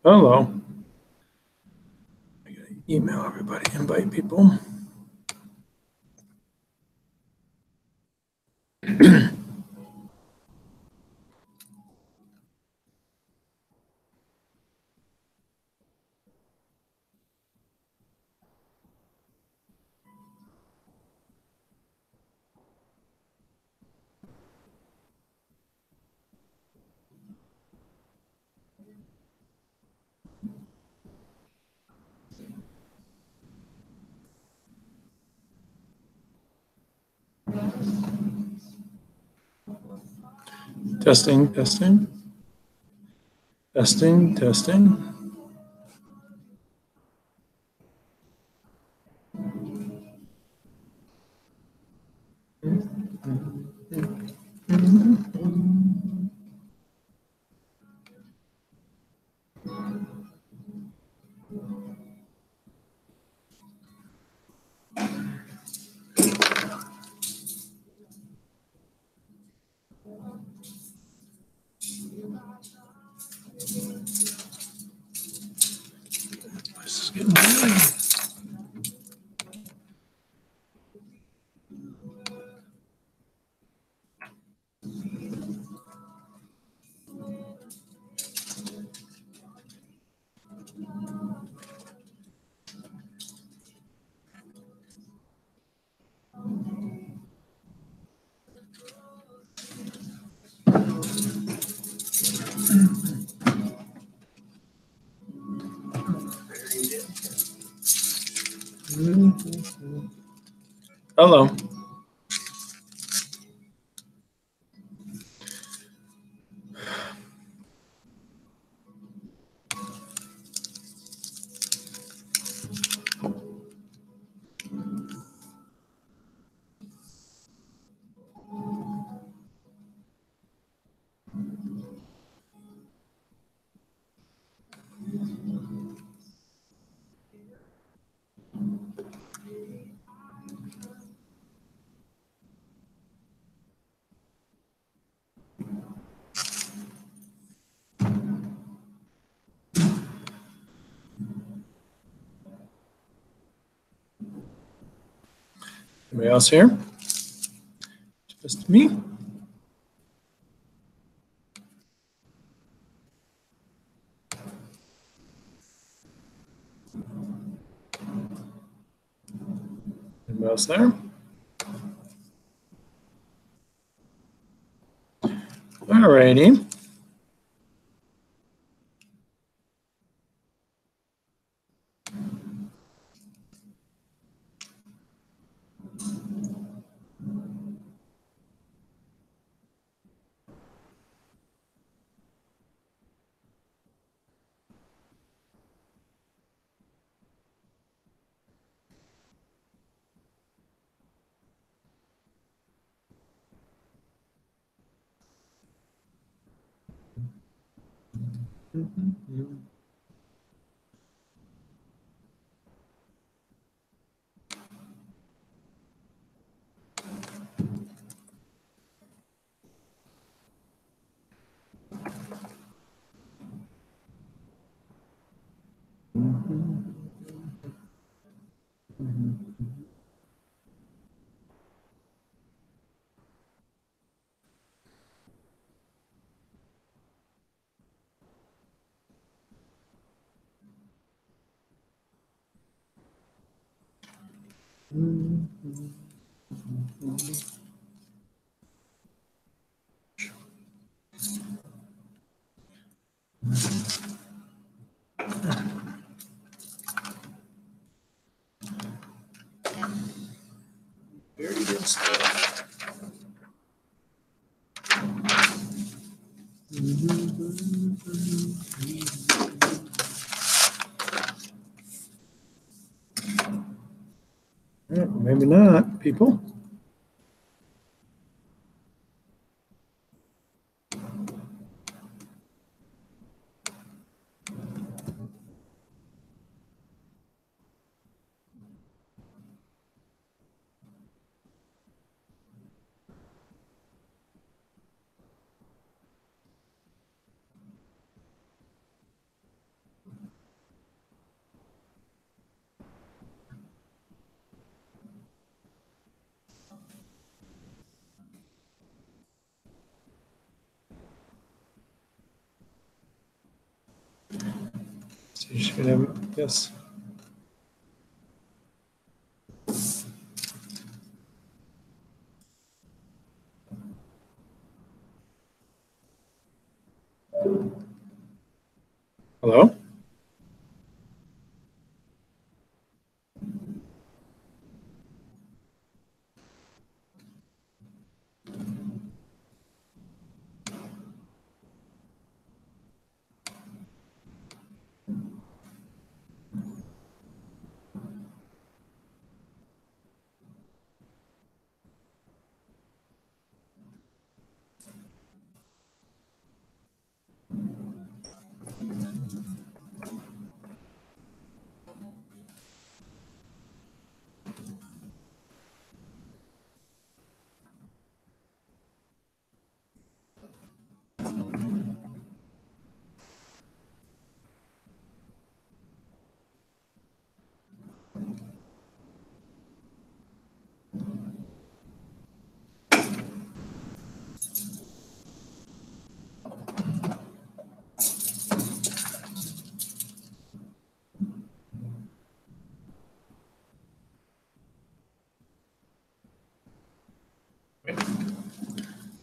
Hello. I gotta email everybody, invite people. Testing, testing. Testing, testing. This is getting weird. Hello. Anybody else here? Just me? Anybody else there? All righty. Very good stuff. Maybe not, people. So you should have, yes. Hello?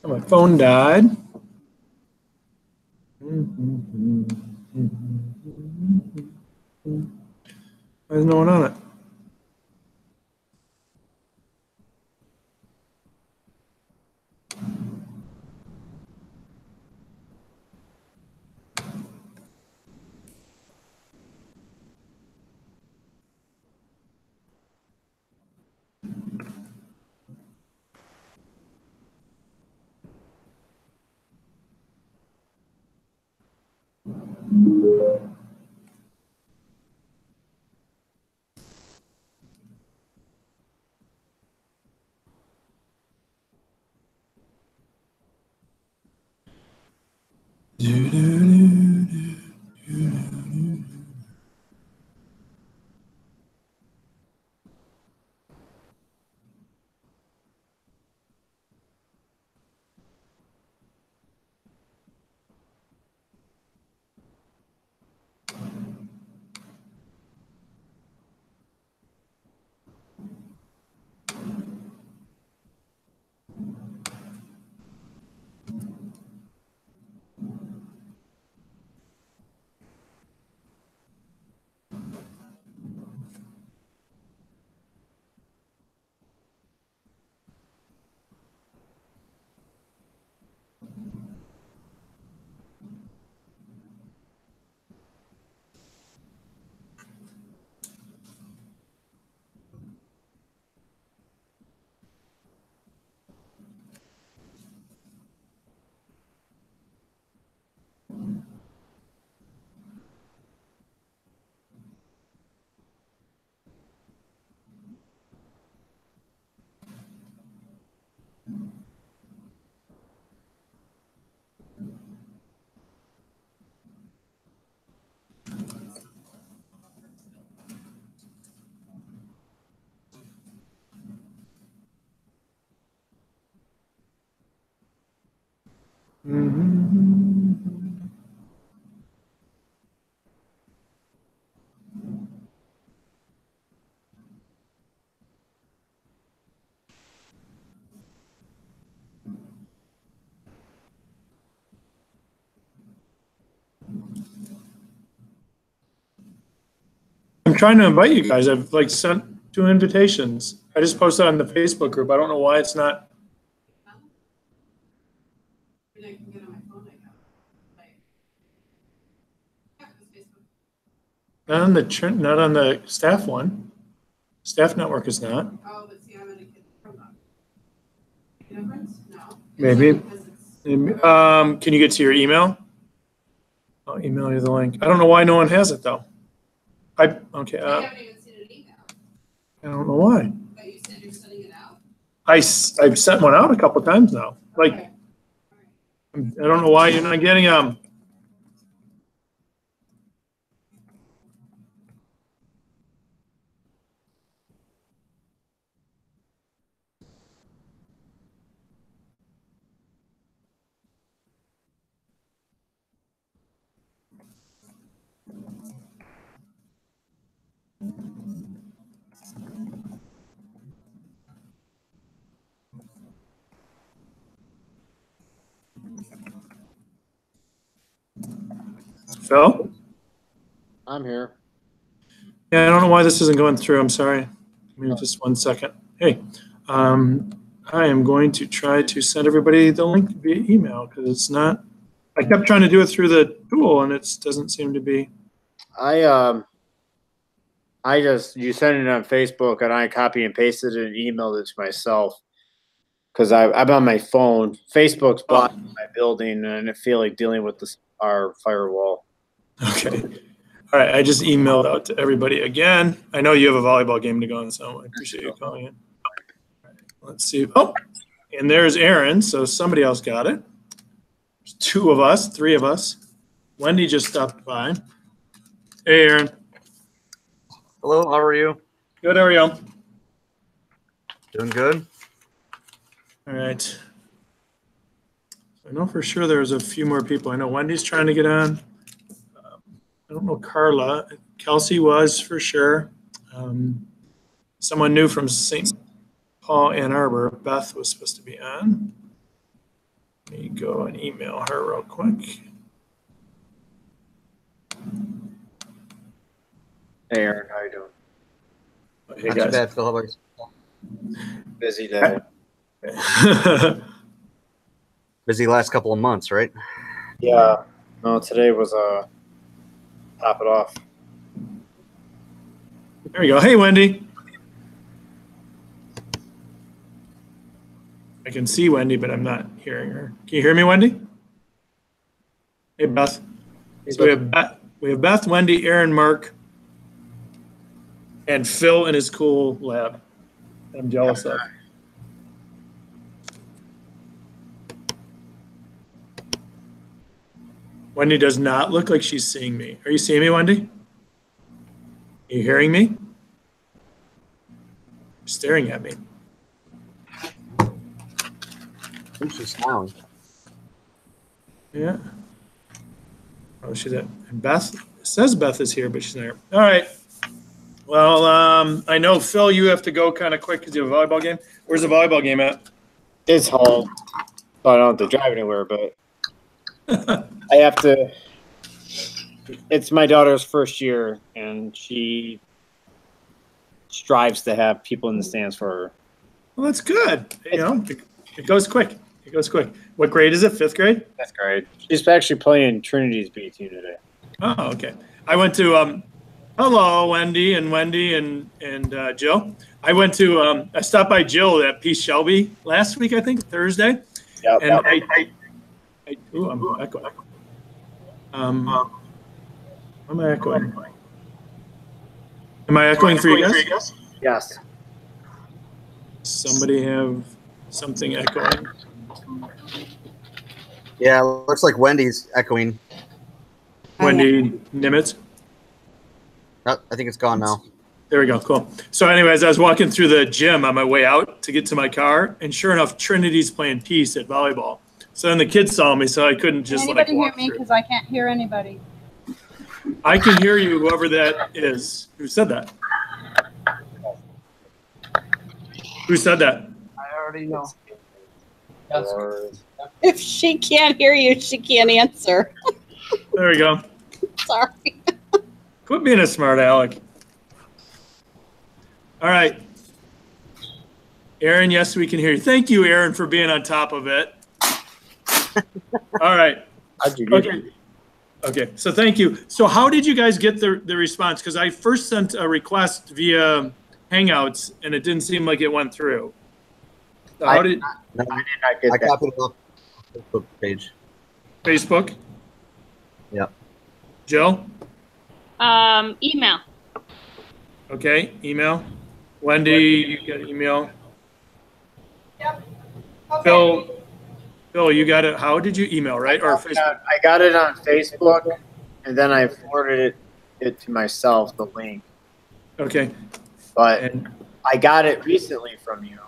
My phone died. There's no one on it. I'm trying to invite you guys. I've like sent 2 invitations. I just posted on the Facebook group. I don't know why it's not. Not on the not on the staff one. Staff network is not. Maybe. Can you get to your email? I'll email you the link. I don't know why no one has it though. Okay. I haven't even seen an email. I don't know why. But you said you're sending it out. I've sent one out a couple of times now. Like, okay. I don't know why you're not getting Phil? I'm here. Yeah, I don't know why this isn't going through. I'm sorry. Give me just 1 second. Hey, I am going to try to send everybody the link via email because it's not. I kept trying to do it through the tool and it doesn't seem to be. You sent it on Facebook and I copy and pasted it and emailed it to myself because I'm on my phone. Facebook's blocking my building and I feel like dealing with our firewall. Okay. All right. I just emailed out to everybody again. I know you have a volleyball game to go on, so I appreciate you calling in. Right, let's see. Oh, and there's Aaron. So somebody else got it. There's 2 of us, 3 of us. Wendy just stopped by. Hey, Aaron. Hello, how are you? Good, how are you? Doing good. All right. I know for sure there's a few more people. I know Wendy's trying to get on. I don't know Carla. Kelsey was for sure. Someone new from St. Paul, Ann Arbor. Beth was supposed to be on. Let me go and email her real quick. Hey, Aaron, how you doing? Hey, Not guys. too bad, Phil. How about Busy day. busy last couple of months, right? Yeah. No, today was top it off. There you go. Hey, Wendy. I can see Wendy, but I'm not hearing her. Can you hear me, Wendy? Hey, Beth. So we have Beth, Wendy, Aaron, Mark, and Phil in his cool lab. I'm jealous of. Wendy does not look like she's seeing me. Are you seeing me, Wendy? Are you hearing me? You're staring at me. I think she's smiling. Yeah. Oh, she's at. And Beth, it says Beth is here, but she's not here. All right. Well, I know, Phil, you have to go kind of quick because you have a volleyball game. Where's the volleyball game at? It's home. So I don't have to drive anywhere, but I have to. It's my daughter's first year, and she strives to have people in the stands for her. Well, that's good. You know, it goes quick. It goes quick. What grade is it? 5th grade? That's great. She's actually playing Trinity's B team today. Oh, okay. I went to hello, Wendy and Jill. I went to I stopped by Jill at Peace Shelby last week, I think Thursday. Yep. And I'm echoing. Am I echoing? Am I echoing for you guys? Yes. Somebody have something echoing? Yeah, looks like Wendy's echoing. Wendy Nimitz? Oh, I think it's gone now. There we go. Cool. So anyways, I was walking through the gym on my way out to get to my car, and sure enough, Trinity's playing Peace at volleyball. So then the kids saw me, so I couldn't just Can anybody walk hear me? through. Because I can't hear anybody. I can hear you, whoever that is. Who said that? Who said that? I already know. If she can't hear you, she can't answer. There we go. Sorry. Quit being a smart aleck. All right. Aaron, yes, we can hear you. Thank you, Aaron, for being on top of it. All right. How'd you get it? Okay, so thank you. So how did you guys get the response? Because I first sent a request via Hangouts, and it didn't seem like it went through. So how did No, I did not get I that. copied it off the Facebook page. Facebook? Yeah. Jill? Email. Okay, email. Wendy, you got email. Yep. Okay. Phil, you got it. How did you email, right? Or Facebook? I got it on Facebook, and then I forwarded it to myself, the link. Okay. But And I got it recently from you.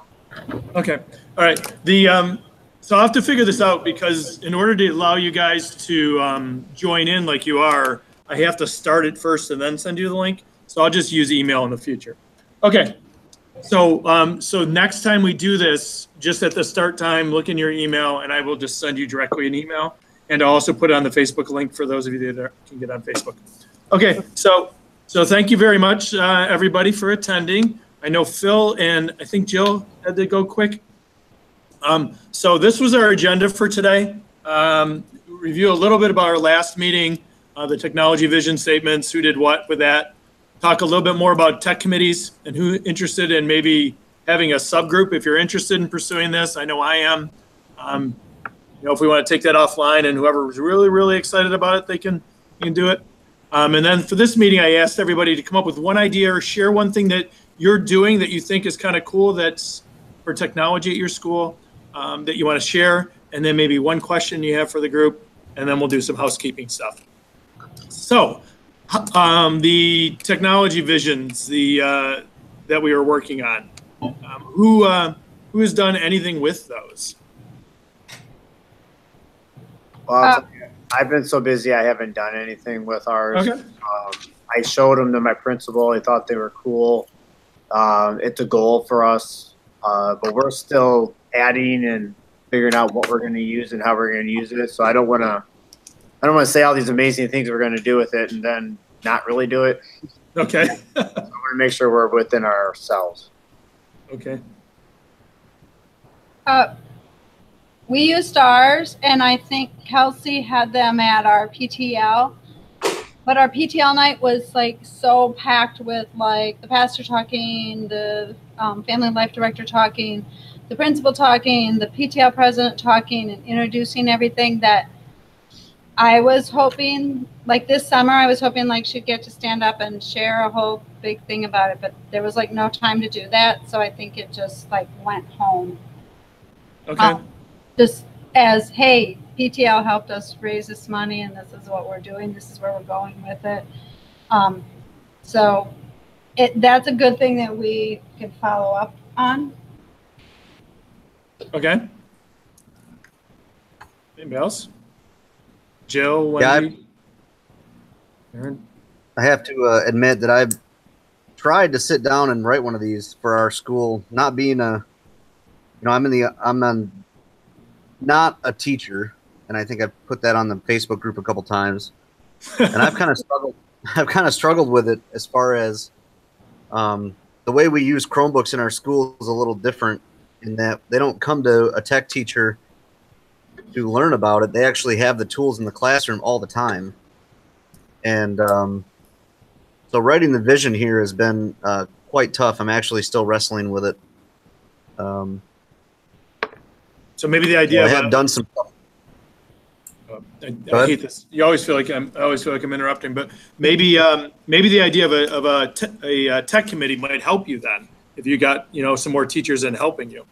okay. All right. So I'll have to figure this out because in order to allow you guys to join in like you are, I have to start it first and then send you the link. So I'll just use email in the future. Okay. So so next time we do this, just at the start time, look in your email and I will just send you directly an email. and I'll also put it on the Facebook link for those of you that can get on Facebook. Okay, so thank you very much, everybody, for attending. I know Phil and I think Jill had to go quick. So this was our agenda for today. Review a little bit about our last meeting, the technology vision statements, who did what with that. Talk a little bit more about tech committees and who interested in maybe having a subgroup if you're interested in pursuing this. I know I am. If we want to take that offline and whoever was really, really excited about it, they can do it. And then for this meeting, I asked everybody to come up with one idea or share one thing that you're doing that you think is kind of cool that's for technology at your school that you want to share, and then maybe one question you have for the group, and then we'll do some housekeeping stuff. So the technology visions that we are working on, who has done anything with those? Well, I've been so busy I haven't done anything with ours. Okay. I showed them to my principal. He thought they were cool. It's a goal for us, but we're still adding and figuring out what we're going to use and how we're going to use it. So I don't want to say all these amazing things we're going to do with it and then not really do it. Okay. I want to make sure we're within ourselves. Okay. We used ours, and I think Kelsey had them at our PTL. But our PTL night was like so packed with like the pastor talking, the family life director talking, the principal talking, the PTL president talking, and introducing everything that I was hoping, like this summer, I was hoping like she'd get to stand up and share a whole big thing about it. But there was like no time to do that. So I think it just like went home. Okay. Just as, hey, PTL helped us raise this money, and this is what we're doing. This is where we're going with it. So that's a good thing that we could follow up on. Okay. Anybody else? Jill, Yeah, Wendy? Aaron? I have to admit that I've tried to sit down and write one of these for our school. Not being I'm not a teacher, and I think I've put that on the Facebook group a couple times. And I've kind of struggled with it as far as the way we use Chromebooks in our school is a little different in that they don't come to a tech teacher to learn about it. They actually have the tools in the classroom all the time. And so writing the vision here has been quite tough. I'm actually still wrestling with it. So maybe the idea I have done some stuff. I hate this. I always feel like I'm interrupting, but maybe the idea of a tech committee might help you then if you got some more teachers in helping you.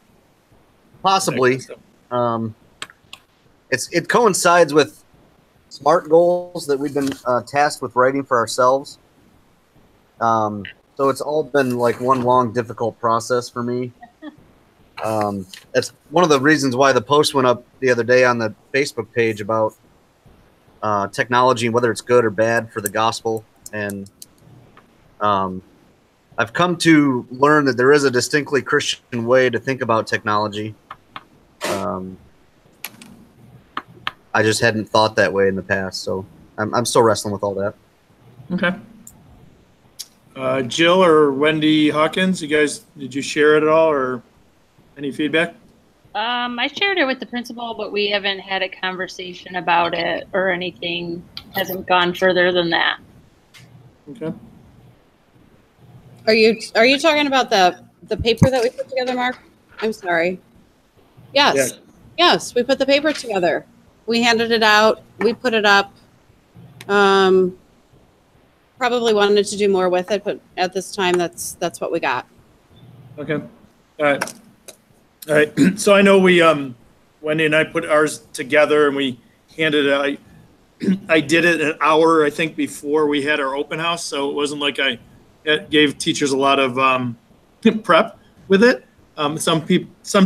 Possibly. It coincides with SMART goals that we've been tasked with writing for ourselves. So it's all been like one long difficult process for me. That's one of the reasons why the post went up the other day on the Facebook page about technology and whether it's good or bad for the gospel. And I've come to learn that there is a distinctly Christian way to think about technology. I just hadn't thought that way in the past, so I'm still wrestling with all that. Okay. Jill or Wendy Hawkins, did you share it at all or any feedback? I shared it with the principal, but we haven't had a conversation about it or anything. Hasn't gone further than that. Okay. Are you talking about the paper that we put together, Mark? I'm sorry. Yes. Yeah. Yes, we put the paper together. We handed it out. We put it up. Probably wanted to do more with it, but at this time, that's what we got. Okay. All right. So I know we, Wendy and I put ours together and we handed it. I did it an hour, I think, before we had our open house. So it wasn't like I gave teachers a lot of prep with it. Some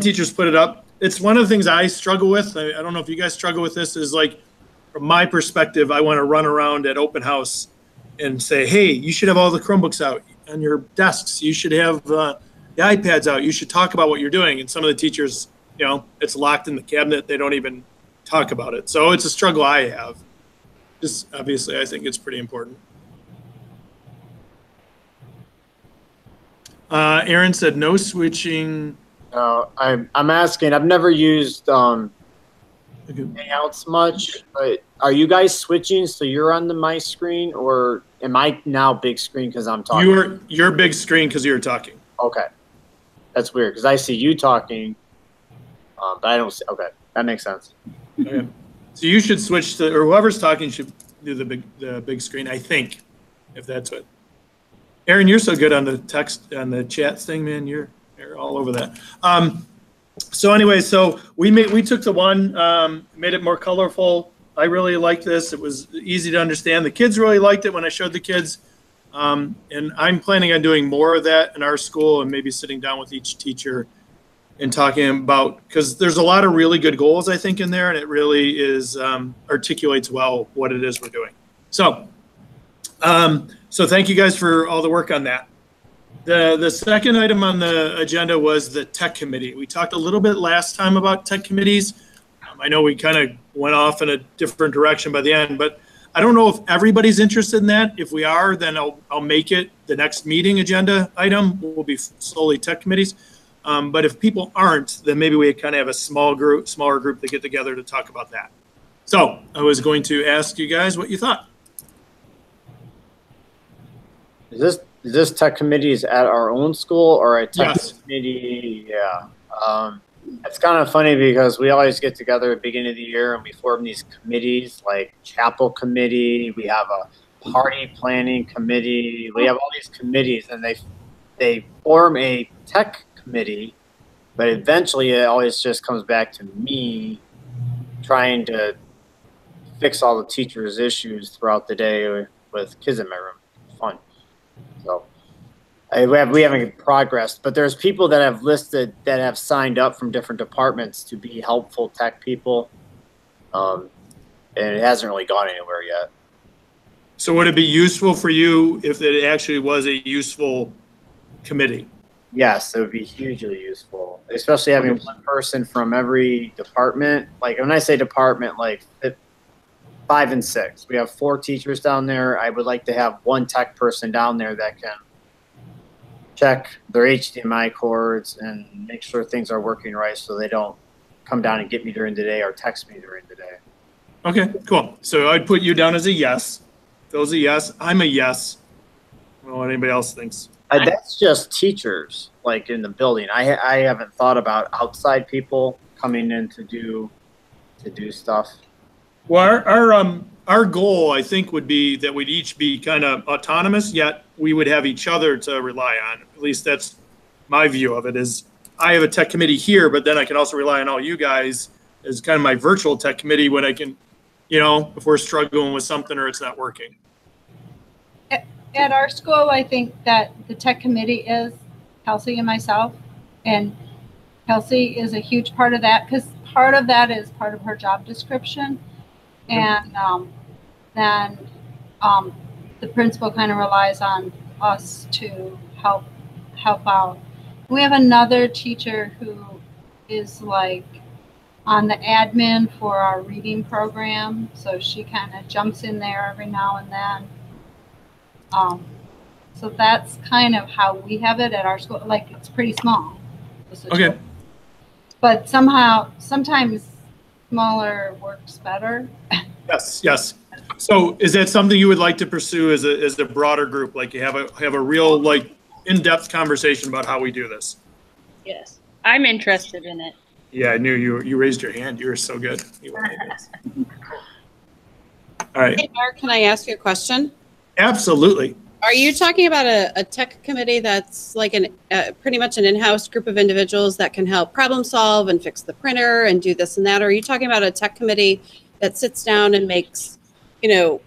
teachers put it up. It's one of the things I struggle with. I don't know if you guys struggle with this, is like, from my perspective, I want to run around at open house and say, hey, you should have all the Chromebooks out on your desks. You should have the iPads out. You should talk about what you're doing. And some of the teachers, it's locked in the cabinet. They don't even talk about it. So it's a struggle I have. Just obviously, I think it's pretty important. Aaron said no switching. I'm asking. I've never used Hangouts much, but are you guys switching so you're on my screen, or am I now big screen because I'm talking? You're big screen because you're talking. Okay, that's weird because I see you talking, but I don't see. Okay, that makes sense. Okay. So you should switch to, or whoever's talking should do the big screen. I think, if that's what. Aaron, you're so good on the text, on the chat thing, man. You're all over that. So anyway, so we took the one, made it more colorful. I really liked this. It was easy to understand. The kids really liked it when I showed the kids. And I'm planning on doing more of that in our school and maybe sitting down with each teacher and talking about, because there's a lot of really good goals, I think, in there, and it really is articulates well what it is we're doing. So, so thank you guys for all the work on that. The second item on the agenda was the tech committee. We talked a little bit last time about tech committees. I know we kind of went off in a different direction by the end, but I don't know if everybody's interested in that. If we are, then I'll make it the next meeting agenda item will be solely tech committees. But if people aren't, then maybe we kind of have a smaller group that get together to talk about that. So I was going to ask you guys what you thought. Is this tech committees at our own school or a tech Yes. committee? Yeah. It's kind of funny because we always get together at the beginning of the year and we form these committees like chapel committee. We have a party planning committee. We have all these committees and they form a tech committee, but eventually it always just comes back to me trying to fix all the teachers' issues throughout the day with kids in my room. Fun. So we haven't progressed, but there's people that have listed that have signed up from different departments to be helpful tech people, and it hasn't really gone anywhere yet. So would it be useful for you if it actually was a useful committee? Yes, it would be hugely useful, especially having one person from every department. Like when I say department, like 5 and 6. We have 4 teachers down there. I would like to have one tech person down there that can check their HDMI cords and make sure things are working right so they don't come down and get me during the day or text me during the day. Okay, cool. So I'd put you down as a yes. Phil's a yes. I'm a yes. I don't know what anybody else thinks. That's just teachers, like in the building. I haven't thought about outside people coming in to do stuff. Well, our goal, I think, would be that we'd each be kind of autonomous, yet we would have each other to rely on. At least that's my view of it, is I have a tech committee here, but then I can also rely on all you guys as kind of my virtual tech committee when I can, you know, if we're struggling with something or it's not working. At our school, I think that the tech committee is Kelsey and myself, and Kelsey is a huge part of that because part of that is part of her job description. And then the principal kind of relies on us to help out. We have another teacher who is like on the admin for our reading program, so she kind of jumps in there every now and then. So that's kind of how we have it at our school. Like it's pretty small. Okay. But sometimes smaller works better. Yes, yes. So is that something you would like to pursue as a broader group? Like you have a real like in-depth conversation about how we do this? Yes, I'm interested in it. Yeah, I knew you raised your hand. You were so good. All right. Hey, Mark, can I ask you a question? Absolutely. Are you talking about a tech committee that's like pretty much an in-house group of individuals that can help problem solve and fix the printer and do this and that? Or are you talking about a tech committee that sits down and makes, you know,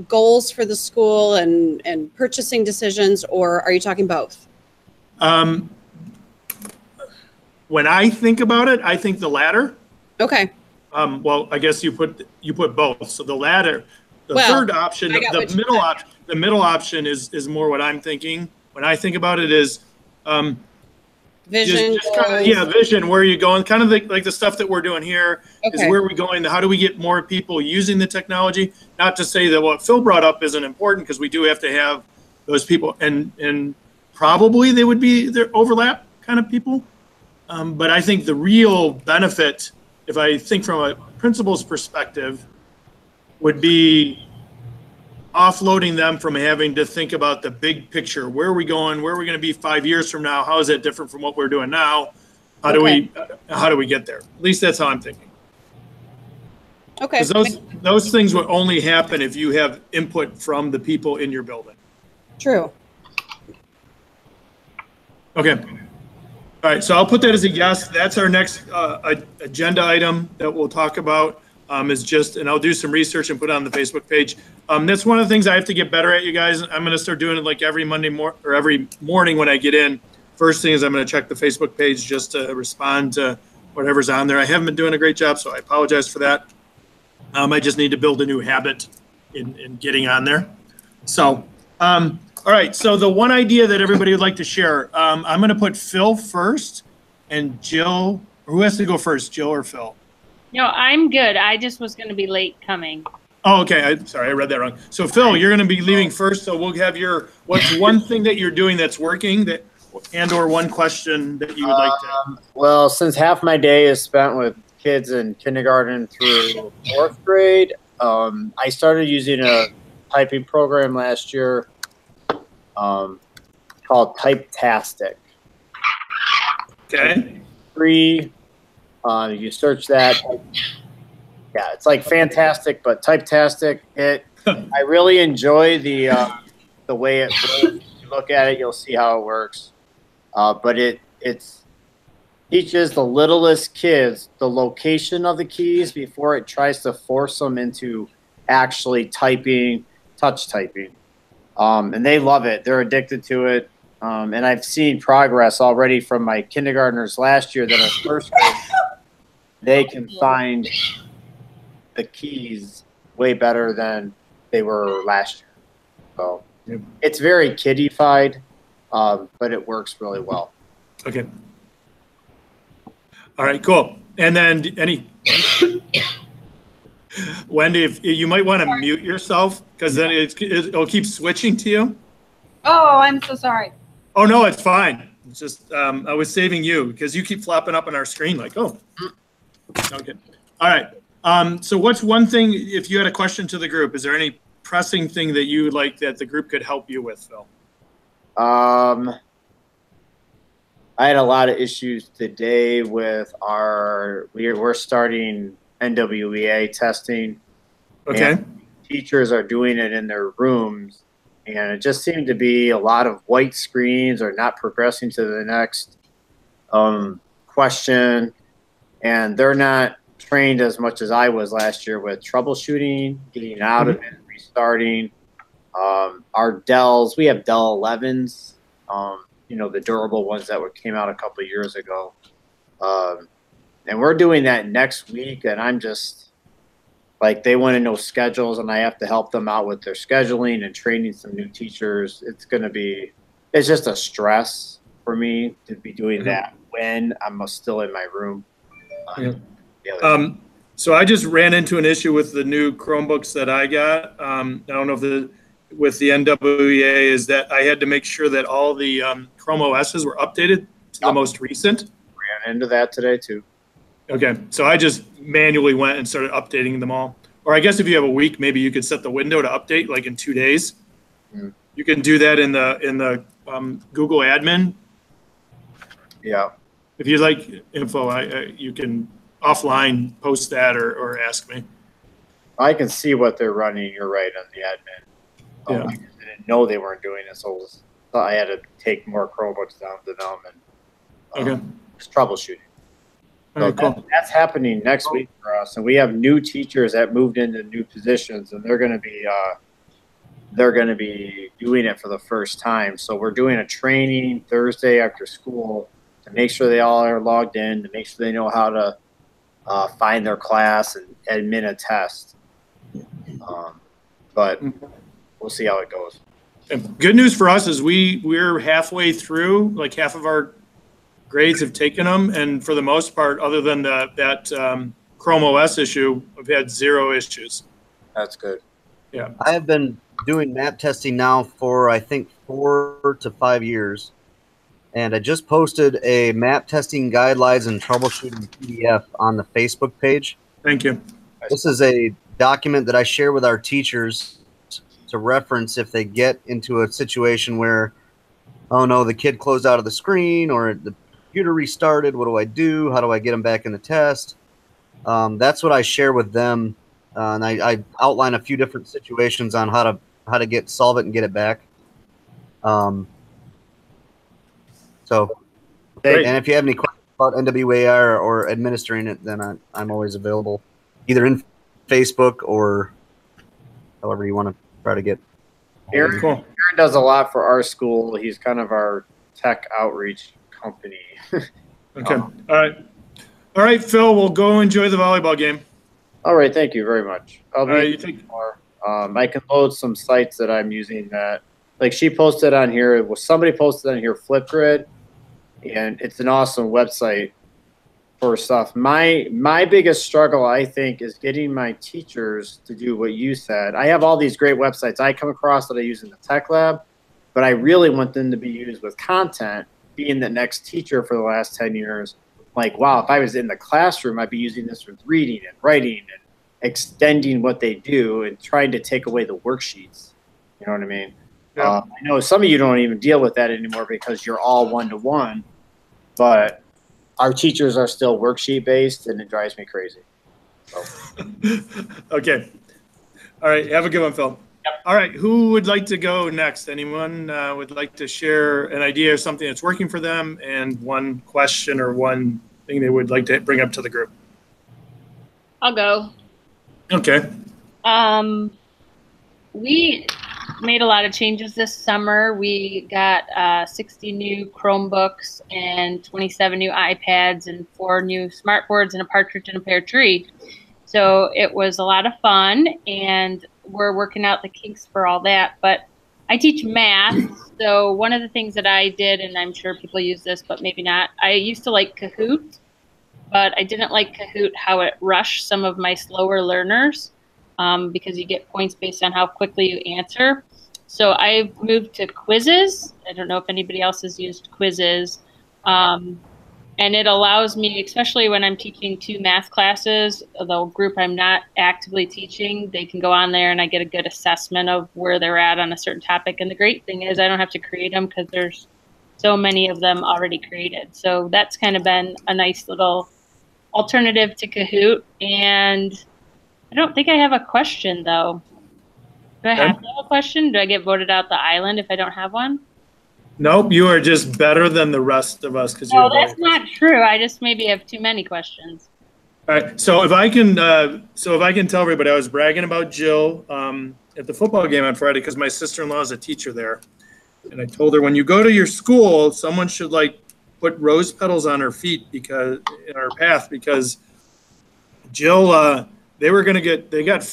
goals for the school and purchasing decisions, or are you talking both? When I think about it, I think the latter. Okay. Well, I guess you put both. So the latter, third option, the middle option is more what I'm thinking. When I think about it is, Vision. Yeah, vision. Where are you going? Kind of like the stuff that we're doing here is Okay. where are we going? How do we get more people using the technology? Not to say that what Phil brought up isn't important, because we do have to have those people, and probably they would be their overlap kind of people. But I think the real benefit, if I think from a principal's perspective, would be offloading them from having to think about the big picture. Where are we going? Where are we going to be 5 years from now? How is that different from what we're doing now? How do we get there? At least that's how I'm thinking. Okay. Because those things will only happen if you have input from the people in your building. True. Okay. All right. So I'll put that as a yes. That's our next agenda item that we'll talk about. And I'll do some research and put it on the Facebook page. That's one of the things I have to get better at, you guys. I'm going to start doing it like every every morning when I get in. First thing is I'm going to check the Facebook page just to respond to whatever's on there. I haven't been doing a great job, so I apologize for that. I just need to build a new habit in getting on there. So, all right. So the one idea that everybody would like to share, I'm going to put Phil first and Jill. Who has to go first, Jill or Phil? No, I'm good. I just was going to be late coming. Oh, okay. Sorry, I read that wrong. So Phil, you're going to be leaving first. So we'll have what's one thing that you're doing that's working or one question that you would like to. Well, since half my day is spent with kids in kindergarten through 4th grade, I started using a typing program last year called Typetastic. Okay. Free. You search that. Yeah, it's like fantastic, but Typetastic. I really enjoy the way it works. If you look at it, you'll see how it works. But it teaches the littlest kids the location of the keys before it tries to force them into actually typing, touch typing. And they love it. They're addicted to it. And I've seen progress already from my kindergartners last year that are 1st grade. They can find the keys way better than they were last year. So it's very kiddified, but it works really well. Okay. All right, cool. And then Wendy, if you might want to mute yourself, because then it'll keep switching to you. Oh, I'm so sorry. Oh, no, it's fine. It's just I was saving you because you keep flopping up on our screen like, oh. Okay. All right. So what's one thing, if you had a question to the group, is there any pressing thing that you would like that the group could help you with, Phil? I had a lot of issues today with we're starting NWEA testing. Okay. Teachers are doing it in their rooms, and it just seemed to be a lot of white screens or not progressing to the next question. And they're not trained as much as I was last year with troubleshooting, getting out of it, restarting. Our Dells, we have Dell 11s, the durable ones that came out a couple of years ago. And we're doing that next week, and I'm just like, they want to know schedules, and I have to help them out with their scheduling and training some new teachers. It's just a stress for me to be doing that when I'm still in my room. So I just ran into an issue with the new Chromebooks that I got. I don't know if with the NWEA is that I had to make sure that all the Chrome OSs were updated to the most recent. Ran into that today too. Okay, so I just manually went and started updating them all. Or I guess if you have a week, maybe you could set the window to update like in 2 days. You can do that in the Google admin. Yeah. If you'd like info, you can offline post that or ask me. I can see what they're running. You're right on the admin. Yeah. I didn't know they weren't doing it, so I had to take more Chromebooks down to them and just troubleshooting. So that's happening next week for us, and we have new teachers that moved into new positions, and they're going to be doing it for the first time. So we're doing a training Thursday after school to make sure they all are logged in, to make sure they know how to find their class and admin a test. But we'll see how it goes. And good news for us is we're halfway through, like half of our grades have taken them, and for the most part, other than that Chrome OS issue, I've had 0 issues. That's good. Yeah. I have been doing map testing now for, I think, 4 to 5 years. And I just posted a map testing guidelines and troubleshooting PDF on the Facebook page. Thank you. This is a document that I share with our teachers to reference if they get into a situation where, oh no, the kid closed out of the screen or the computer restarted. What do I do? How do I get them back in the test? That's what I share with them. And I outline a few different situations on how to solve it and get it back. So, Great. and if you have any questions about NWAR or administering it, then I'm always available, either in Facebook or however you want to try to get. Aaron, Cool. Aaron does a lot for our school. He's kind of our tech outreach company. Okay. All right. All right, Phil, we'll go enjoy the volleyball game. All right, thank you very much. All right, you take. More. I can load some sites that I'm using that, like she posted on here. Somebody posted on here, Flipgrid, and it's an awesome website for stuff. My biggest struggle, I think, is getting my teachers to do what you said. I have all these great websites I come across that I use in the tech lab, but I really want them to be used with content. Being the next teacher for the last 10 years, like, wow, if I was in the classroom, I'd be using this with reading and writing and extending what they do and trying to take away the worksheets. You know what I mean? Yeah. I know some of you don't even deal with that anymore because you're all one-to-one, but our teachers are still worksheet based, and it drives me crazy. So. Okay. All right. Have a good one, Phil. Yep. All right. Who would like to go next? Anyone would like to share an idea of something that's working for them and one question or one thing they would like to bring up to the group? I'll go. Okay. We made a lot of changes this summer. We got 60 new Chromebooks and 27 new iPads and 4 new smartboards and a partridge in a pear tree. So it was a lot of fun, and we're working out the kinks for all that. But I teach math, so one of the things that I did, and I'm sure people use this, but maybe not, I used to like Kahoot, but I didn't like Kahoot how it rushed some of my slower learners. Because you get points based on how quickly you answer. So I've moved to quizzes. I don't know if anybody else has used quizzes. And it allows me, especially when I'm teaching 2 math classes, the group I'm not actively teaching, they can go on there and I get a good assessment of where they're at on a certain topic. And the great thing is I don't have to create them because there's so many of them already created. So that's kind of been a nice little alternative to Kahoot. And I don't think I have a question, though. Do I have to have a question? Do I get voted out the island if I don't have one? Nope, you are just better than the rest of us because No, that's not true. I just maybe have too many questions. All right. So if I can tell everybody, I was bragging about Jill at the football game on Friday because my sister-in-law is a teacher there, and I told her when you go to your school, someone should like put rose petals on her feet because in our path because Jill. They got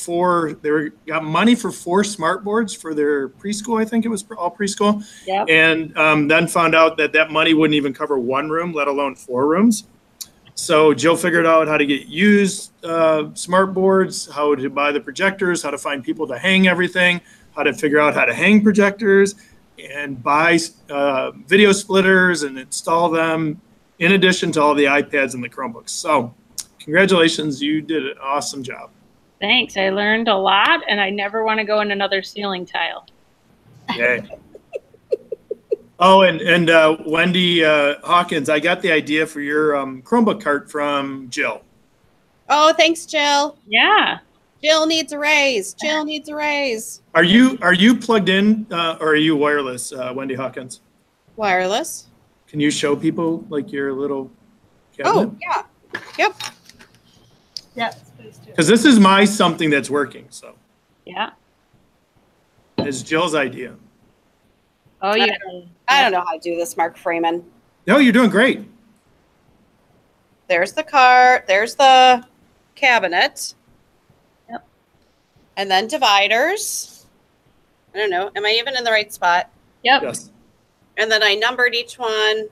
money for 4 smart boards for their preschool. I think it was all preschool. Yep. And then found out that money wouldn't even cover 1 room, let alone 4 rooms. So Jill figured out how to get used smart boards, how to buy the projectors, how to find people to hang everything, how to figure out how to hang projectors and buy video splitters and install them in addition to all the iPads and the Chromebooks. So congratulations, you did an awesome job. Thanks. I learned a lot, and I never want to go in another ceiling tile. Yay. Oh, and Wendy Hawkins, I got the idea for your Chromebook cart from Jill. Oh, thanks, Jill. Yeah. Jill needs a raise. Jill needs a raise. Are you plugged in or are you wireless, Wendy Hawkins? Wireless. Can you show people like your little cabinet? Oh, yeah. Yep. Yes, please do. Because this is my something that's working. So Yeah. it's Jill's idea. Oh, yeah. I don't know how to do this, Mark Freeman. No, you're doing great. There's the cart. There's the cabinet. Yep. And then dividers. I don't know. Am I even in the right spot? Yep. Yes. And then I numbered each one.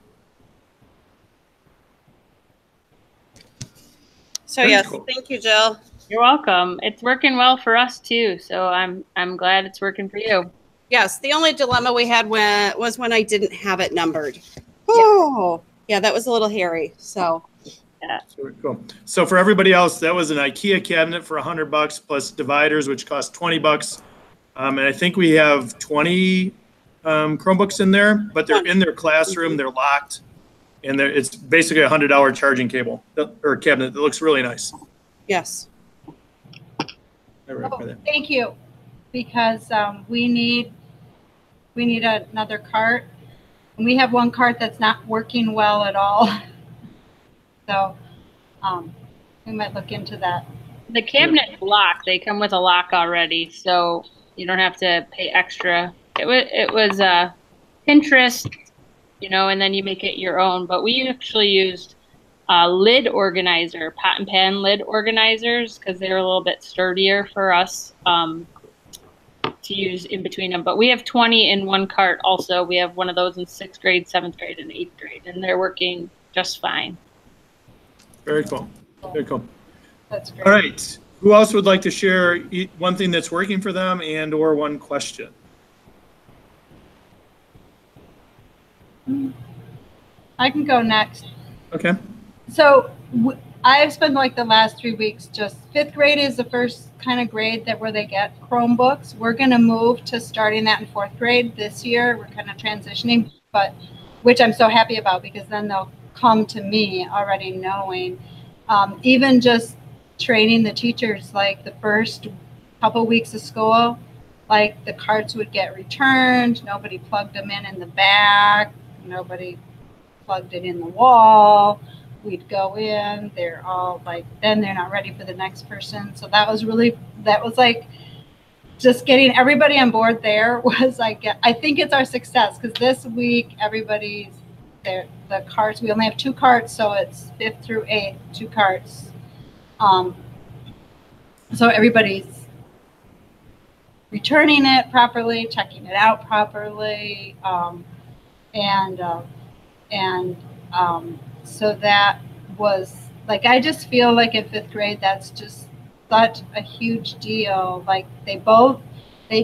So Very yes, cool. thank you, Jill. You're welcome. It's working well for us too, so I'm glad it's working for you. Yes, the only dilemma we had was when I didn't have it numbered. Oh, yeah, that was a little hairy. So Very cool. So for everybody else, that was an IKEA cabinet for $100 plus dividers, which cost $20. And I think we have 20 Chromebooks in there, but they're in their classroom. They're locked, and it's basically a $100 charging cable or cabinet that looks really nice. yes. I recommend it. Thank you, because we need another cart, and we have one cart that's not working well at all. So we might look into that. The cabinet's locked. They come with a lock already, so you don't have to pay extra. It was Pinterest, and then you make it your own. But we actually used lid organizer, pot and pan lid organizers, because they're a little bit sturdier for us to use in between them. But we have 20 in one cart also. We have one of those in 6th grade, 7th grade, and 8th grade, and they're working just fine. Very cool. Very cool. That's great. All right. Who else would like to share one thing that's working for them and/or one question? I can go next. Okay. So I've spent like the last 3 weeks just 5th grade is the first kind of grade where they get Chromebooks. We're going to move to starting that in 4th grade this year. We're kind of transitioning, but which I'm so happy about, because then they'll come to me already knowing. Even just training the teachers, like the first couple weeks of school, like the carts would get returned. Nobody plugged them in the back. Nobody plugged it in the wall. We'd go in, they're all like, then they're not ready for the next person. So that was like just getting everybody on board there was like, I think it's our success, because this week everybody's there. The carts, we only have 2 carts, so it's 5th through 8th, 2 carts. So everybody's returning it properly, checking it out properly, so that was like, I just feel like in 5th grade, that's just such a huge deal. Like they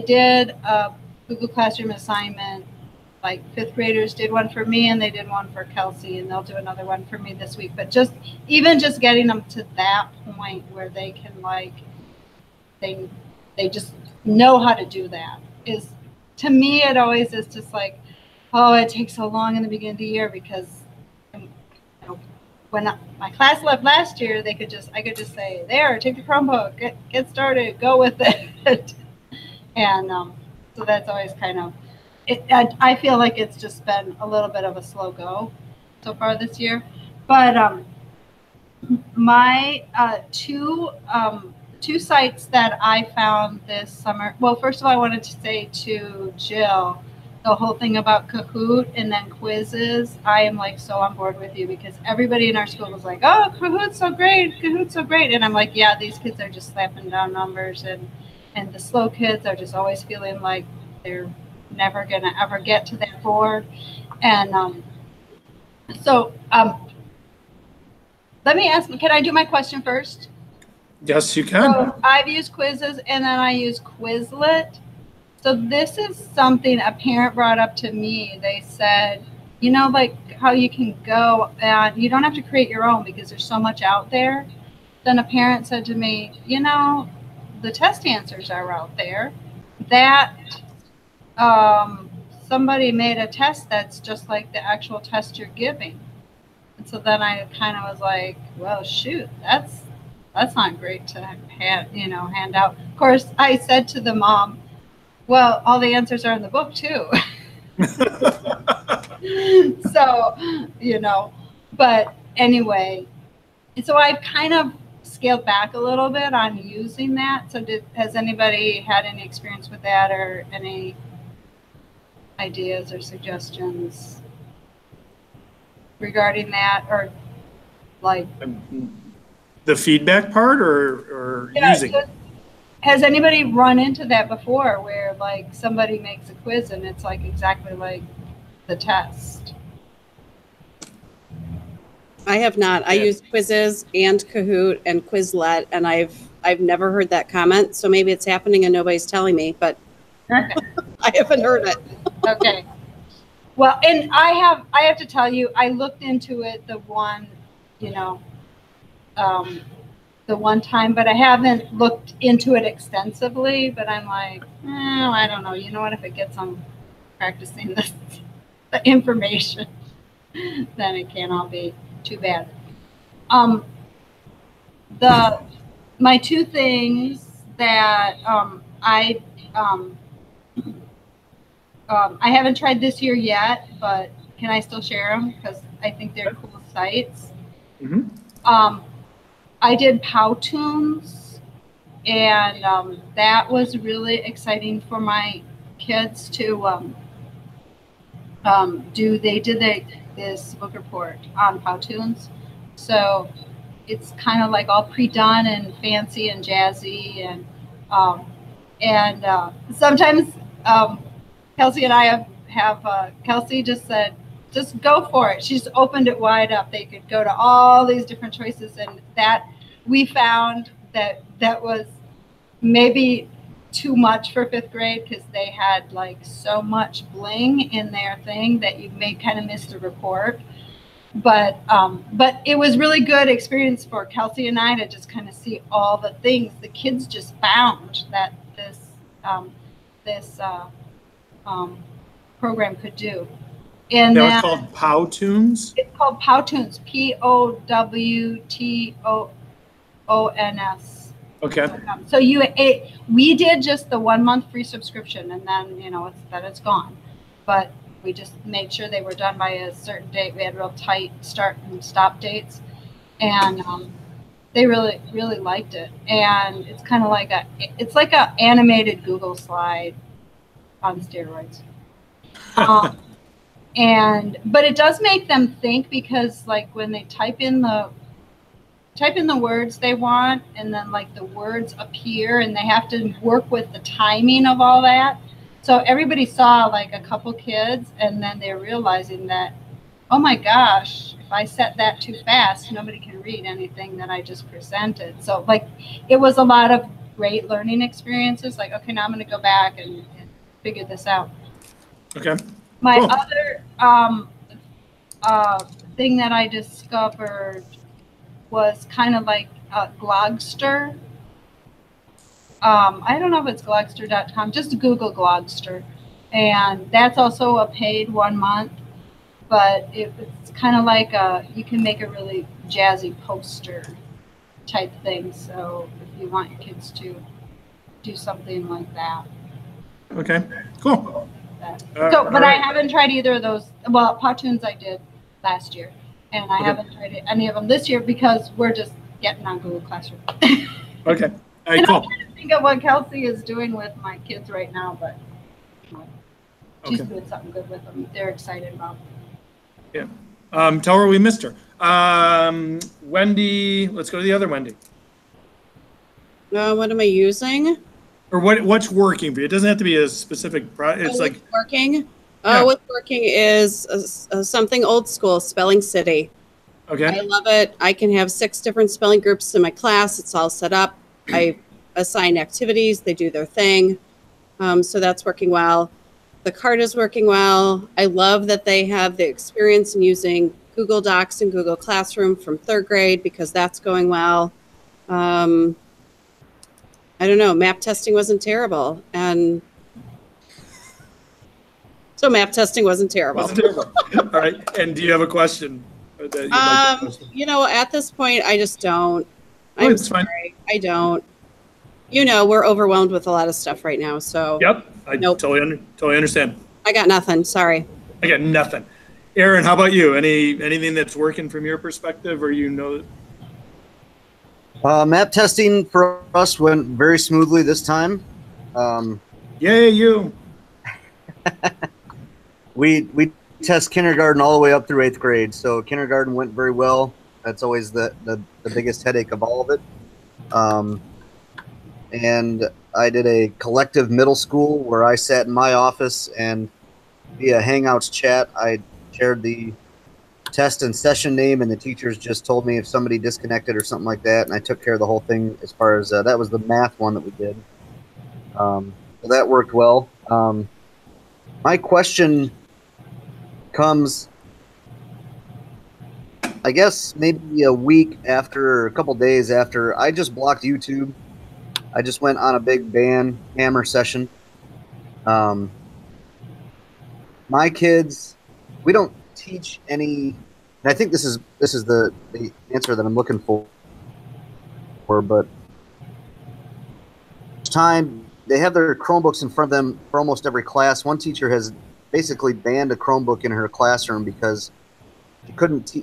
did a Google Classroom assignment. Like 5th graders did one for me, and they did one for Kelsey, and they'll do another one for me this week. But just getting them to that point where they can they just know how to do that is, to me, it always is just like, oh, it takes so long in the beginning of the year, because when my class left last year, I could just say, there, take the Chromebook, get started, go with it. And so that's always kind of, I feel like it's just been a little bit of a slow go so far this year. But my two sites that I found this summer, well, first of all, I wanted to say to Jill, the whole thing about Kahoot and then quizzes, I am like so on board with you, because everybody in our school was like, oh, Kahoot's so great. And I'm like, yeah, these kids are just slapping down numbers, and the slow kids are just always feeling like they're never going to ever get to that board. And so let me ask, can I do my question first? Yes, you can. So I've used quizzes, and then I use Quizlet. So this is something a parent brought up to me. They said, like how you can go and you don't have to create your own because there's so much out there. Then a parent said to me, the test answers are out there. That somebody made a test that's just like the actual test you're giving. And so then I kind of was like, well, shoot, that's not great to hand out. Of course, I said to the mom, well, all the answers are in the book too. So, but anyway, so I've kind of scaled back a little bit on using that. So has anybody had any experience with that, or any ideas or suggestions regarding that, or like the feedback part, or using it? Has anybody run into that before, where like somebody makes a quiz and it's like exactly like the test? I have not. I Yeah. use Quizzes and Kahoot and Quizlet, and I've never heard that comment. So maybe it's happening and nobody's telling me, but I haven't heard it. Okay. Well, and I have to tell you, I looked into it the one, you know, the one time, but I haven't looked into it extensively. But I'm like, I don't know. You know what? If it gets on practicing this the information, then it can't all be too bad. My two things that I haven't tried this year yet, but can I still share them because I think they're cool sites. Mm-hmm. I did Powtoons, and that was really exciting for my kids to do. They did this book report on Powtoons, so it's kind of like all pre-done and fancy and jazzy, and sometimes Kelsey and I have Kelsey just said, just go for it. She's opened it wide up. They could go to all these different choices, and that we found that was maybe too much for fifth grade because they had like so much bling in their thing that you may kind of miss the report. But it was really good experience for Kelsey and I to just kind of see all the things the kids just found that this program could do. And That then was called Powtoons? it's called Powtoons, Powtons. Okay. So we did just the 1 month free subscription, and then it's gone. But we just made sure they were done by a certain date. We had real tight start and stop dates, and they really really liked it. And it's kind of like a animated Google slide on steroids. But it does make them think, because like when they type in the words they want, and then like the words appear, and they have to work with the timing of all that. So everybody saw like a couple kids, and then they're realizing that, oh my gosh, if I set that too fast, nobody can read anything that I just presented. So like it was a lot of great learning experiences. Like, okay, now I'm going to go back and figure this out. Okay. My Cool. other thing that I discovered was kind of like Glogster. I don't know if it's glogster.com, just Google Glogster. And that's also a paid 1 month, but it's kind of like you can make a really jazzy poster type thing. So if you want your kids to do something like that. Okay. Cool. But I haven't tried either of those. Well, Powtoons I did last year, and I haven't tried any of them this year because we're just getting on Google Classroom. Okay. All right, And cool. I'm trying to think of what Kelsey is doing with my kids right now, but she's Okay. doing something good with them. They're excited about it. Yeah. Tell her we missed her. Wendy, let's go to the other Wendy. What am I using? Or what's working for you? It doesn't have to be a specific it's like What's working? Yeah. What's working is something old school, Spelling City. I okay. love it. I can have 6 different spelling groups in my class. It's all set up. I assign activities. They do their thing. So that's working well. The card is working well. I love that they have the experience in using Google Docs and Google Classroom from 3rd grade because that's going well. I don't know. Map testing wasn't terrible. And so map testing wasn't terrible. Wasn't terrible. All right. And do you have a question that you'd like to post? At this point, I just don't. Oh, I'm it's fine. sorry. I don't. We're overwhelmed with a lot of stuff right now. So Yep. I Nope. totally understand. I got nothing. Sorry. I got nothing. Aaron, how about you? Anything that's working from your perspective, or Map testing for us went very smoothly this time. Yay, you. We test kindergarten all the way up through 8th grade, so kindergarten went very well. That's always the biggest headache of all of it. And I did a collective middle school where I sat in my office and via Hangouts chat, I shared the test and session name, and the teachers just told me if somebody disconnected or something like that, and I took care of the whole thing as far as that was the math one that we did. So that worked well. My question comes, I guess, maybe a week after, or a couple days after I just blocked YouTube. I just went on a big band hammer session. My kids, we don't teach any, and I think this is the answer that I'm looking for. But each time they have their Chromebooks in front of them for almost every class. One teacher has basically banned a Chromebook in her classroom because she couldn't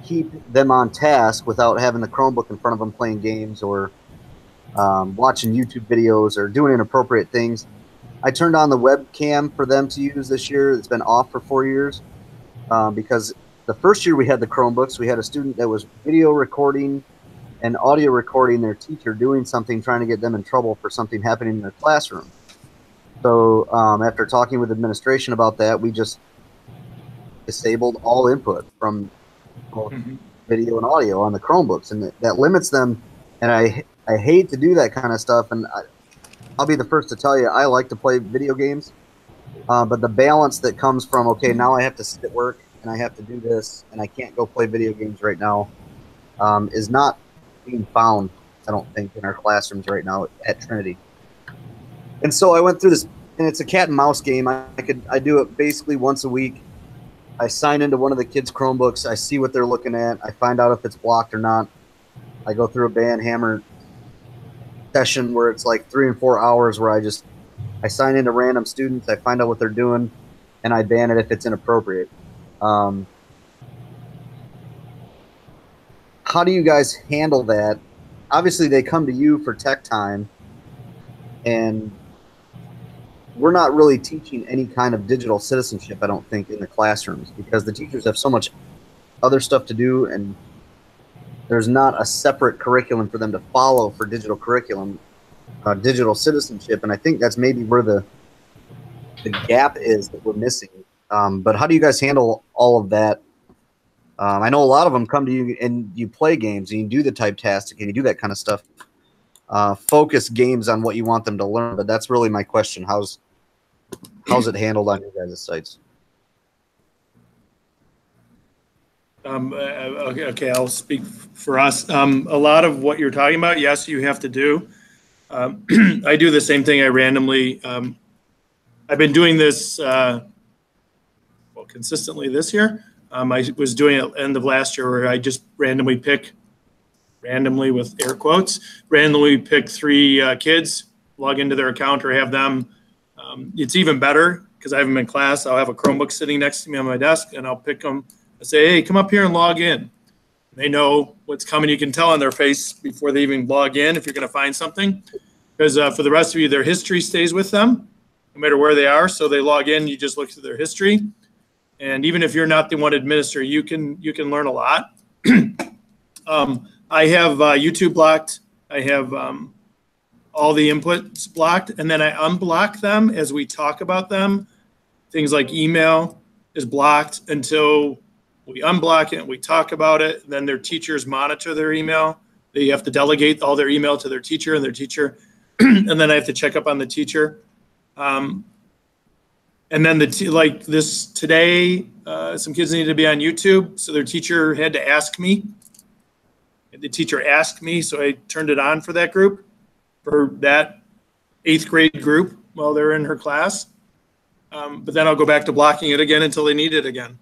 keep them on task without having the Chromebook in front of them playing games or watching YouTube videos or doing inappropriate things. I turned on the webcam for them to use this year. It's been off for 4 years because the first year we had the Chromebooks, we had a student that was video recording and audio recording their teacher doing something, trying to get them in trouble for something happening in their classroom. So after talking with administration about that, we just disabled all input from both video and audio on the Chromebooks, and that limits them. And I hate to do that kind of stuff, and I'll be the first to tell you I like to play video games, but the balance that comes from, okay, now I have to sit at work and I have to do this and I can't go play video games right now, is not being found, I don't think, in our classrooms right now at Trinity. And so I went through this, and it's a cat and mouse game. I do it basically once a week. I sign into one of the kids' Chromebooks. I see what they're looking at. I find out if it's blocked or not. I go through a band hammer session where it's like 3 and 4 hours where I sign into random students. I find out what they're doing, and I ban it if it's inappropriate. How do you guys handle that? Obviously, they come to you for tech time, and we're not really teaching any kind of digital citizenship, I don't think, in the classrooms because the teachers have so much other stuff to do, and there's not a separate curriculum for them to follow for digital curriculum, digital citizenship, and I think that's maybe where the gap is that we're missing. But how do you guys handle all of that? I know a lot of them come to you and you play games and you do the typetastic and you do that kind of stuff. Focus games on what you want them to learn, but that's really my question. How's it handled on your guys' sites? Okay, I'll speak for us. A lot of what you're talking about, yes, you have to do. I do the same thing. I randomly, I've been doing this consistently this year. I was doing it at the end of last year where I just randomly with air quotes, randomly pick 3 kids, log into their account or have them. It's even better because I have them in class. I'll have a Chromebook sitting next to me on my desk and I'll pick them. I say, hey, come up here and log in. They know what's coming. You can tell on their face before they even log in if you're going to find something. Because for the rest of you, their history stays with them no matter where they are. So they log in, you just look through their history. And even if you're not the one to administer, you can learn a lot. I have YouTube blocked. I have all the inputs blocked. And then I unblock them as we talk about them. Things like email is blocked until we unblock it and we talk about it. Then their teachers monitor their email. They have to delegate all their email to their teacher and their teacher. And then I have to check up on the teacher. And then like this today, some kids needed to be on YouTube. So their teacher had to ask me. The teacher asked me, so I turned it on for that group, for that 8th grade group while they're in her class. But then I'll go back to blocking it again until they need it again.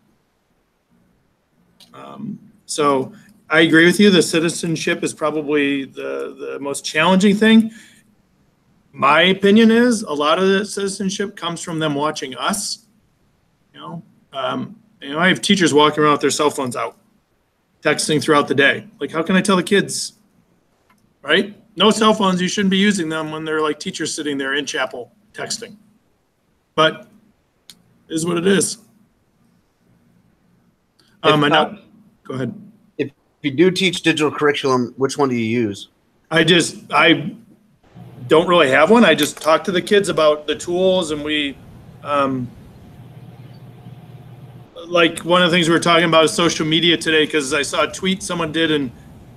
So I agree with you. The citizenship is probably the most challenging thing. My opinion is a lot of the citizenship comes from them watching us. I have teachers walking around with their cell phones out, texting throughout the day. Like, how can I tell the kids, right? No cell phones. You shouldn't be using them when they're like teachers sitting there in chapel texting. But it is what it is. Go ahead. If you do teach digital curriculum, which one do you use? I don't really have one. I just talk to the kids about the tools, and we like one of the things we were talking about is social media today, because I saw a tweet someone did and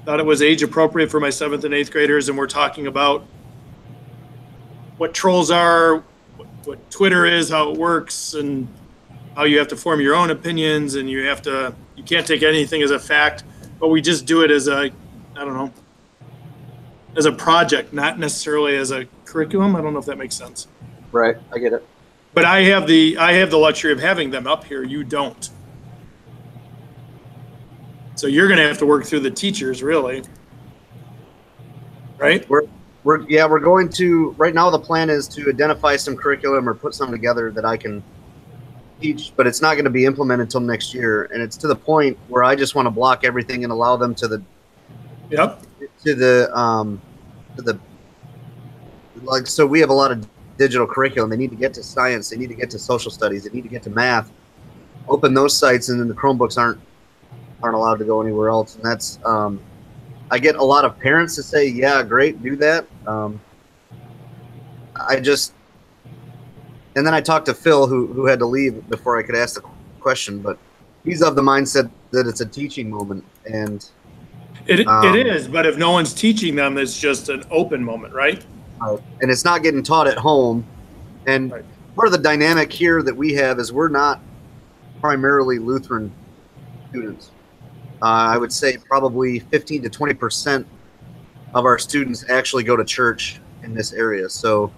thought it was age appropriate for my 7th and 8th graders, and we're talking about what trolls are, what Twitter is, how it works, and how you have to form your own opinions, and you can't take anything as a fact, but we just do it as a, I don't know, as a project, not necessarily as a curriculum. I don't know if that makes sense. Right, I get it. But I have the luxury of having them up here. You don't. So you're going to have to work through the teachers, really, right? We're going to, right now the plan is to identify some curriculum or put something together that I can teach, but it's not going to be implemented until next year. And it's to the point where I just want to block everything and allow them to the like, so we have a lot of digital curriculum. They need to get to science. They need to get to social studies. They need to get to math. Open those sites, and then the Chromebooks aren't allowed to go anywhere else. And that's, I get a lot of parents to say, yeah, great, do that. And then I talked to Phil, who had to leave before I could ask the question, but he's of the mindset that it's a teaching moment. And it is, but if no one's teaching them, it's just an open moment, right? And it's not getting taught at home. And part of the dynamic here that we have is we're not primarily Lutheran students. I would say probably 15 to 20% of our students actually go to church in this area. So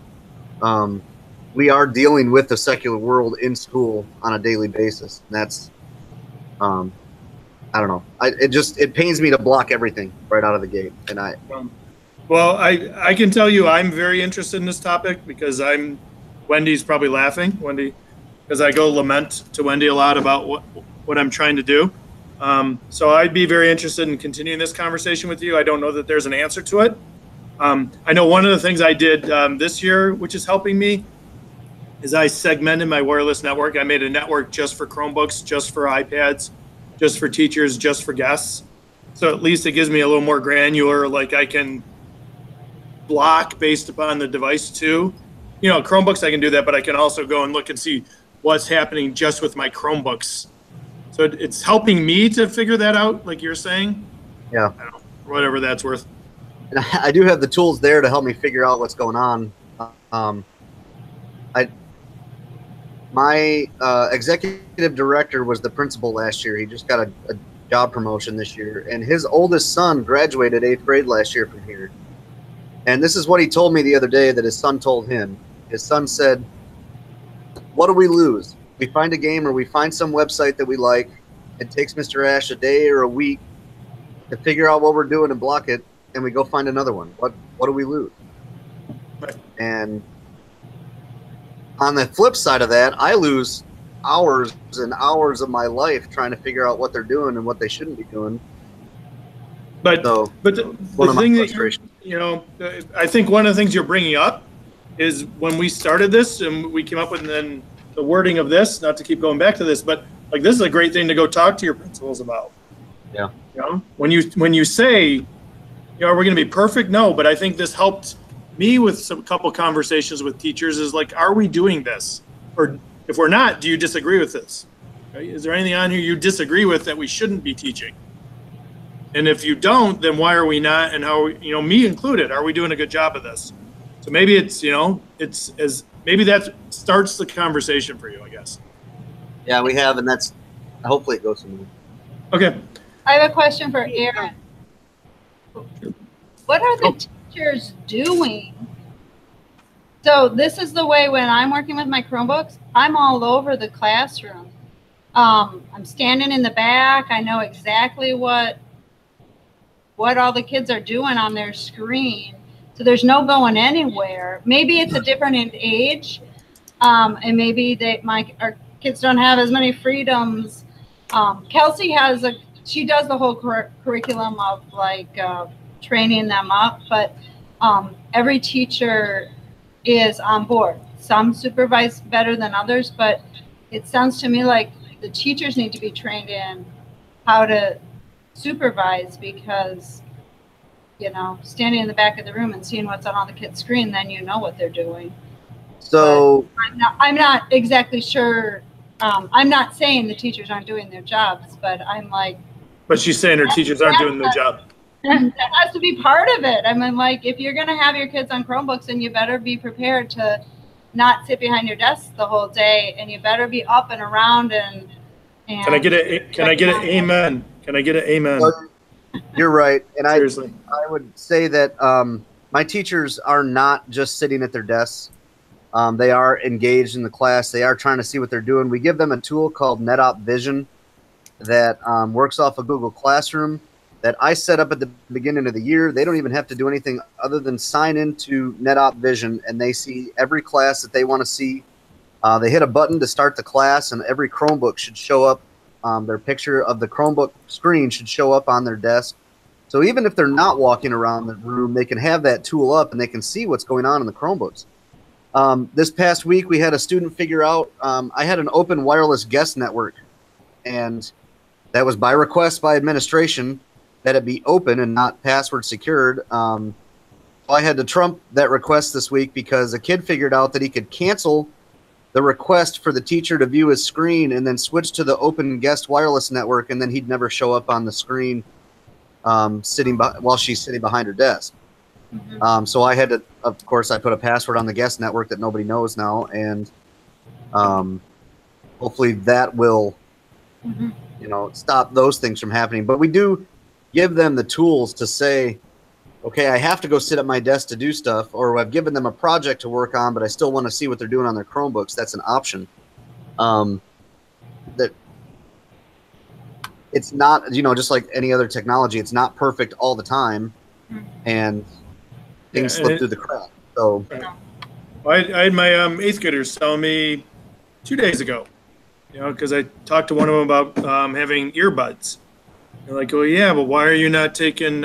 we are dealing with the secular world in school on a daily basis. And that's, I don't know. It pains me to block everything right out of the gate. And well, I can tell you I'm very interested in this topic because Wendy's probably laughing, because I go lament to Wendy a lot about what I'm trying to do. So I'd be very interested in continuing this conversation with you. I don't know that there's an answer to it. I know one of the things I did this year, which is helping me, is I segmented my wireless network. I made a network just for Chromebooks, just for iPads, just for teachers, just for guests. So at least it gives me a little more granular, like I can block based upon the device too. Chromebooks, I can do that, but I can also go and look and see what's happening just with my Chromebooks. So it's helping me to figure that out, like you're saying. Yeah. I don't know, whatever that's worth. And I do have the tools there to help me figure out what's going on. My executive director was the principal last year. He just got a job promotion this year, and his oldest son graduated 8th grade last year from here. And this is what he told me the other day that his son told him. His son said, what do we lose? We find a game or we find some website that we like. It takes Mr. Ash a day or a week to figure out what we're doing and block it, and we go find another one. What do we lose? Right. And on the flip side of that, I lose hours and hours of my life trying to figure out what they're doing and what they shouldn't be doing. But the thing that I think one of the things you're bringing up is when we started this and we came up with then the wording of this, not to keep going back to this, but like this is a great thing to go talk to your principals about. Yeah. When you say, are we going to be perfect? No, but I think this helped me with a couple conversations with teachers is like, are we doing this? Or if we're not, do you disagree with this? Right? Is there anything on here you disagree with that we shouldn't be teaching? And if you don't, then why are we not? And how, me included, are we doing a good job of this? So maybe maybe that starts the conversation for you, I guess. Yeah, we have, and that's hopefully it goes somewhere. Okay. I have a question for Aaron. What are the teachers doing? So this is the way when I'm working with my Chromebooks, I'm all over the classroom. I'm standing in the back. I know exactly what all the kids are doing on their screen. So there's no going anywhere. Maybe it's a different age, and maybe our kids don't have as many freedoms. Kelsey she does the whole curriculum of training them up, but every teacher is on board. Some supervise better than others, but it sounds to me like the teachers need to be trained in how to supervise, because standing in the back of the room and seeing what's on the kid's screen, then what they're doing. So I'm not exactly sure I'm not saying the teachers aren't doing their jobs, but I'm like, But she's saying her teachers aren't doing their job. that has to be part of it. I mean, like, if you're going to have your kids on Chromebooks, then you better be prepared to not sit behind your desk the whole day, and you better be up and around and Can I get an amen? Can I get an amen? You're right, and Seriously. I would say that my teachers are not just sitting at their desks. They are engaged in the class. They are trying to see what they're doing. We give them a tool called NetOp Vision that works off of Google Classroom that I set up at the beginning of the year. They don't even have to do anything other than sign into NetOp Vision, and they see every class that they want to see. They hit a button to start the class, and every Chromebook should show up. Their picture of the Chromebook screen should show up on their desk. So even if they're not walking around the room, they can have that tool up, and they can see what's going on in the Chromebooks. This past week, we had a student figure out, I had an open wireless guest network, and that was by request by administration that it be open and not password secured. So I had to trump that request this week because a kid figured out that he could cancel the request for the teacher to view his screen and then switch to the open guest wireless network, and then he'd never show up on the screen while she's sitting behind her desk. So I had to, of course, I put a password on the guest network that nobody knows now, and hopefully that will, stop those things from happening. But we do give them the tools to say, okay, I have to go sit at my desk to do stuff, or I've given them a project to work on, but I still want to see what they're doing on their Chromebooks. That's an option. That it's not, just like any other technology, it's not perfect all the time, and things slip through the cracks. So, I had my 8th graders telling me 2 days ago, because I talked to one of them about having earbuds. They're like, "Oh yeah, but why are you not taking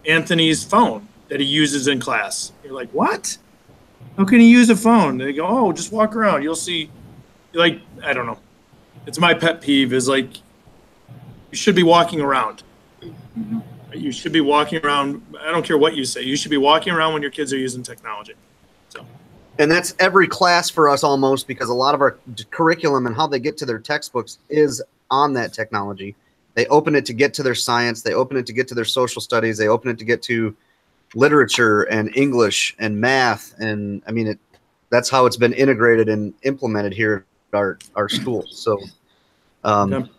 Anthony's phone that he uses in class?" You're like, "What? How can he use a phone?" They go, "Oh, just walk around. You'll see." Like, I don't know. It's my pet peeve is like, you should be walking around. You should be walking around. I don't care what you say. You should be walking around when your kids are using technology. So, and that's every class for us almost, because a lot of our curriculum and how they get to their textbooks is on that technology. They open it to get to their science. They open it to get to their social studies. They open it to get to literature and English and math. And I mean, that's how it's been integrated and implemented here at our schools. So, okay.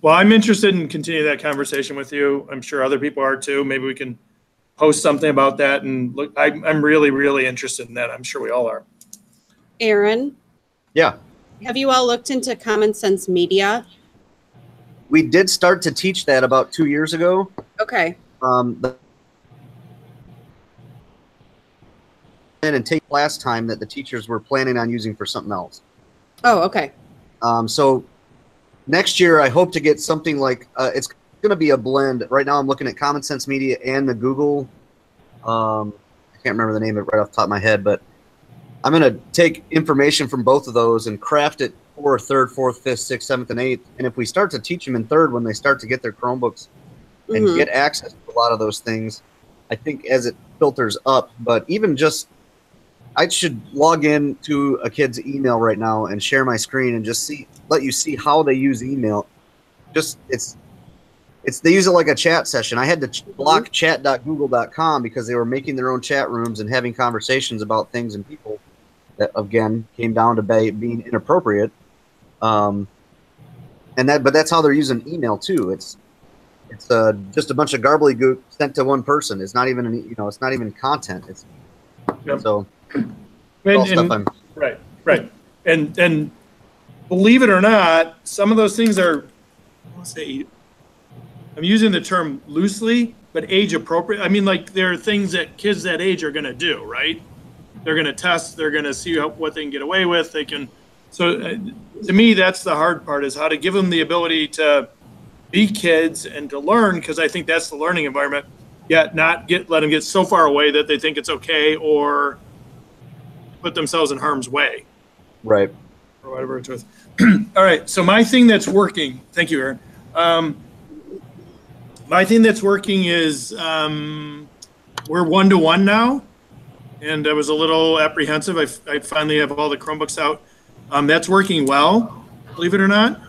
Well, I'm interested in continuing that conversation with you. I'm sure other people are too. Maybe we can post something about that. And look, I'm really, really interested in that. I'm sure we all are. Aaron? Yeah. Have you all looked into Common Sense Media? We did start to teach that about 2 years ago. Okay. And take last time that the teachers were planning on using for something else. Oh, okay. So next year, I hope to get something like, it's going to be a blend. Right now, I'm looking at Common Sense Media and the Google. I can't remember the name of it right off the top of my head, but I'm going to take information from both of those and craft it for 3rd, 4th, 5th, 6th, 7th, and 8th. And if we start to teach them in 3rd, when they start to get their Chromebooks and get access to a lot of those things, I think as it filters up, but even just, I should log in to a kid's email right now and share my screen and just let you see how they use email. They use it like a chat session. I had to block chat.google.com because they were making their own chat rooms and having conversations about things and people that, again, came down to being inappropriate. But that's how they're using email too. It's just a bunch of gobbledygook sent to one person. It's not even it's not even content. It's so. Right. And believe it or not, some of those things are, I'm using the term loosely, but age appropriate. I mean, like, there are things that kids that age are going to do, right? They're going to test. They're going to see what they can get away with. They can. So to me, that's the hard part, is how to give them the ability to be kids and to learn, because I think that's the learning environment, yet not let them get so far away that they think it's okay or put themselves in harm's way. Right. Or whatever it's with. All right. So my thing that's working, thank you, Aaron. My thing that's working is we're 1-to-1 now. And I was a little apprehensive. I finally have all the Chromebooks out. That's working well. believe it or not.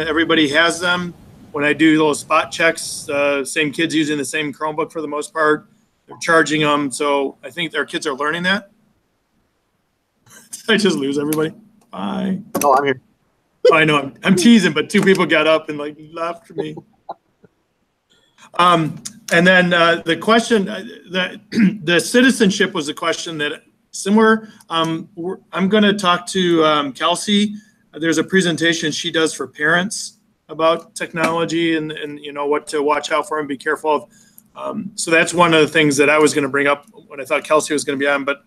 Everybody has them. When I do those spot checks, same kids using the same Chromebook for the most part. They're charging them, so I think their kids are learning that. Did I just lose everybody? Bye. Oh, I'm here. Oh, I know, I'm teasing, but two people got up and like laughed at me. And then the question, the citizenship was a question that similar. I'm going to talk to Kelsey. There's a presentation she does for parents about technology and you know what to watch out for and be careful of. So that's one of the things that I was going to bring up when I thought Kelsey was going to be on, but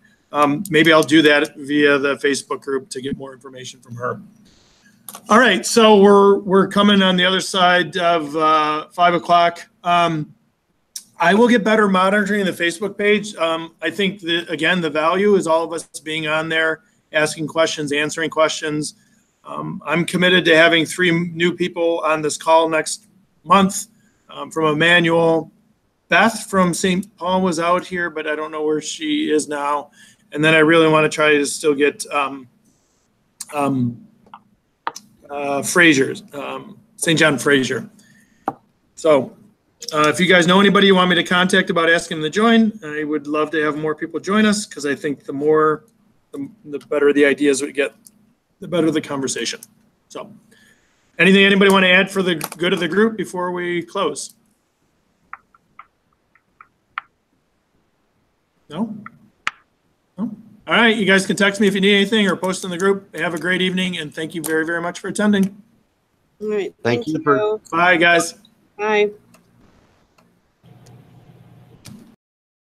maybe I'll do that via the Facebook group to get more information from her. All right, so we're coming on the other side of 5 o'clock. I will get better monitoring the Facebook page. I think that, again, the value is all of us being on there, asking questions, answering questions. I'm committed to having 3 new people on this call next month from Emmanuel. Beth from St. Paul was out here, but I don't know where she is now. And then I really want to try to still get Fraser's, St. John Fraser. So if you guys know anybody you want me to contact about asking them to join, I would love to have more people join us because I think the more, the better the ideas we get, the better the conversation. So anything anybody want to add for the good of the group before we close? No? No? All right, you guys can text me if you need anything or post in the group. Have a great evening, and thank you very, very much for attending. All right. Thank you for. Bye, guys. Bye.